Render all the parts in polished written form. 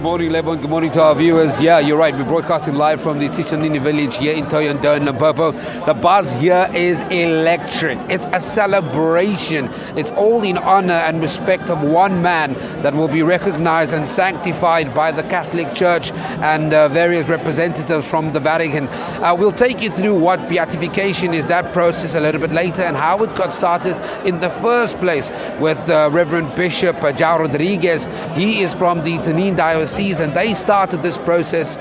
Good morning, Lebon. Good morning to our viewers. Yeah, you're right. We're broadcasting live from the Tishanini village here in Toyonda in Limpopo. The buzz here is electric. It's a celebration. It's all in honor and respect of one man that will be recognized and sanctified by the Catholic Church and various representatives from the Vatican. We'll take you through what beatification is, that process a little bit later, and how it got started in the first place with Reverend Bishop João Rodrigues. He is from the Tanin Diocese, and they started this process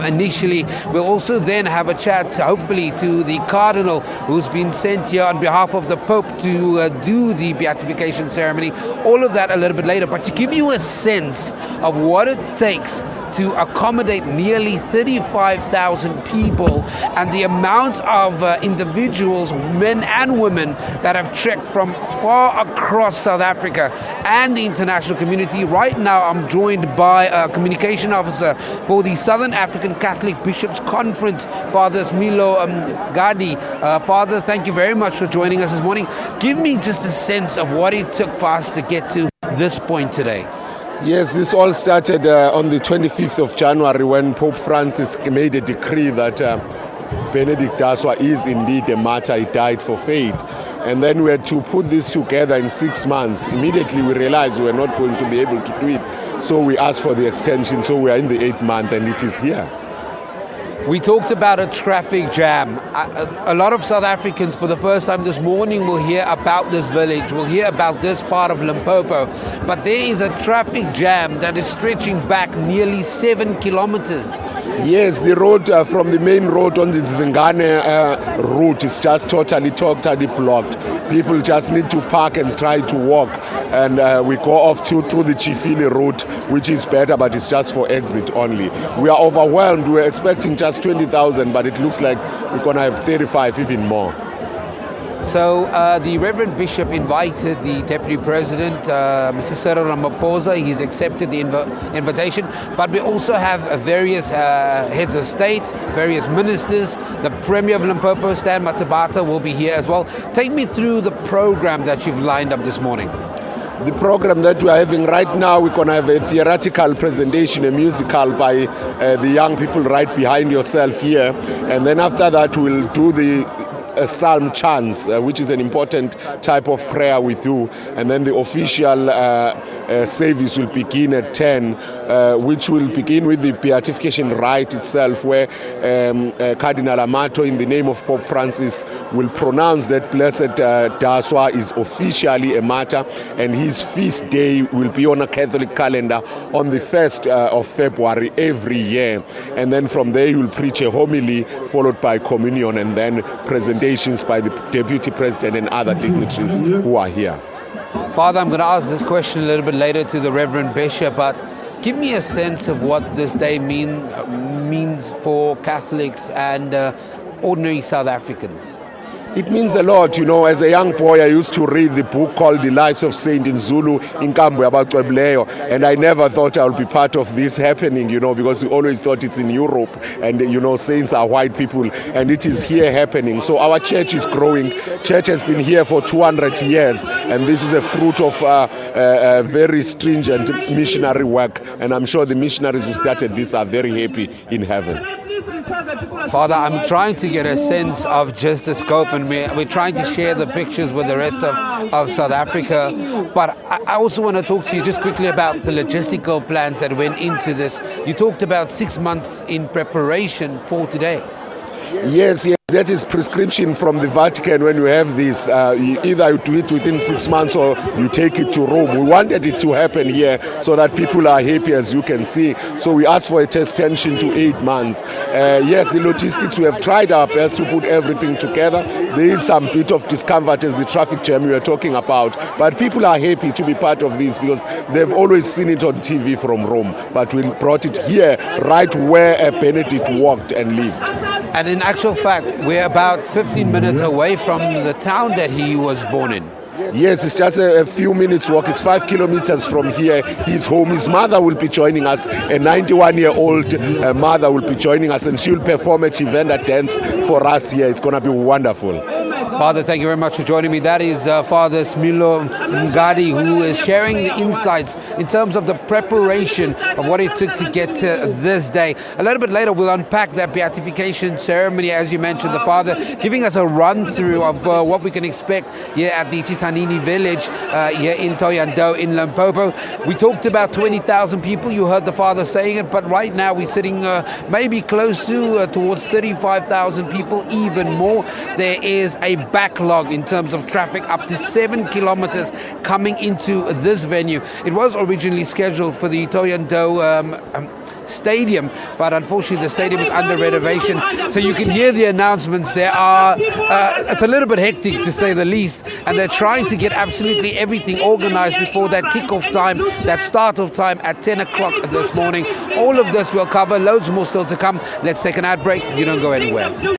initially. We'll also then have a chat, hopefully, to the Cardinal who's been sent here on behalf of the Pope to do the beatification ceremony. All of that a little bit later, but to give you a sense of what it takes to accommodate nearly 35,000 people and the amount of individuals, men and women, that have trekked from far across South Africa and the international community. Right now I'm joined by a communication officer for the Southern African Catholic Bishops Conference, Father Smilo Mngadi. Father, thank you very much for joining us this morning. Give me just a sense of what it took for us to get to this point today. Yes, this all started on the 25th of January when Pope Francis made a decree that Benedict Daswa is indeed a martyr. He died for faith. And then we had to put this together in 6 months. Immediately we realized we were not going to be able to do it. So we asked for the extension. So we are in the 8th month and it is here. We talked about a traffic jam. A lot of South Africans for the first time this morning will hear about this village, will hear about this part of Limpopo. But there is a traffic jam that is stretching back nearly 7 kilometers. Yes, the road from the main road on the Zingane route is just totally blocked. People just need to park and try to walk. And we go off through the Chifili route, which is better, but it's just for exit only. We are overwhelmed. We're expecting just 20,000, but it looks like we're going to have 35, even more. So the Reverend Bishop invited the Deputy President, Mr. Cyril Ramaphosa. He's accepted the invitation. But we also have various heads of state, various ministers. The Premier of Limpopo, Stan Matabata, will be here as well. Take me through the program that you've lined up this morning. The program that we are having right now, we're going to have a theatrical presentation, a musical by the young people right behind yourself here. And then after that, we'll do the psalm chants, which is an important type of prayer we do, and then the official service will begin at 10, which will begin with the beatification rite itself, where Cardinal Amato, in the name of Pope Francis, will pronounce that Blessed Daswa is officially a martyr, and his feast day will be on a Catholic calendar on the 1st of February every year. And then from there he will preach a homily followed by communion and then presentation by the Deputy President and other dignitaries who are here. Father, I'm going to ask this question a little bit later to the Reverend Bishop, but give me a sense of what this day means for Catholics and ordinary South Africans. It means a lot, As a young boy, I used to read the book called The Lives of Saints in Zulu, Inkambu about Cwebleo, and I never thought I would be part of this happening, because we always thought it's in Europe, and, saints are white people, and it is here happening. So our church is growing. Church has been here for 200 years, and this is a fruit of very stringent missionary work, and I'm sure the missionaries who started this are very happy in heaven. Father, I'm trying to get a sense of just the scope, and we're trying to share the pictures with the rest of South Africa. But I also want to talk to you just quickly about the logistical plans that went into this. You talked about 6 months in preparation for today. Yes. That is prescription from the Vatican. When you have this, either you do it within 6 months or you take it to Rome. We wanted it to happen here so that people are happy, as you can see. So we asked for a extension to 8 months. Yes, the logistics, we have tried our best to put everything together. There is some bit of discomfort as the traffic jam we were talking about. But people are happy to be part of this because they've always seen it on TV from Rome. But we brought it here, right where Benedict walked and lived. And in actual fact, we're about 15 minutes away from the town that he was born in. Yes, it's just a few minutes walk. It's 5 kilometers from here. He's home. His mother will be joining us. A 91-year-old mother will be joining us, and she'll perform a Chivenda dance for us here. It's going to be wonderful. Father, thank you very much for joining me. That is Father Smilo Mngadi, who is sharing the insights in terms of the preparation of what it took to get to this day. A little bit later, we'll unpack that beatification ceremony, as you mentioned, the Father giving us a run-through of what we can expect here at the Chitanini village here in Thohoyandou in Limpopo. We talked about 20,000 people. You heard the Father saying it, but right now we're sitting maybe close to towards 35,000 people, even more. There is a backlog in terms of traffic, up to 7 kilometers coming into this venue. It was originally scheduled for the Thohoyandou stadium, but unfortunately the stadium is under renovation, so you can hear the announcements. There are it's a little bit hectic, to say the least, and they're trying to get absolutely everything organized before that kick-off time, that start-off time at 10 o'clock this morning. All of this we'll cover, loads more still to come. Let's take an ad break. You don't go anywhere.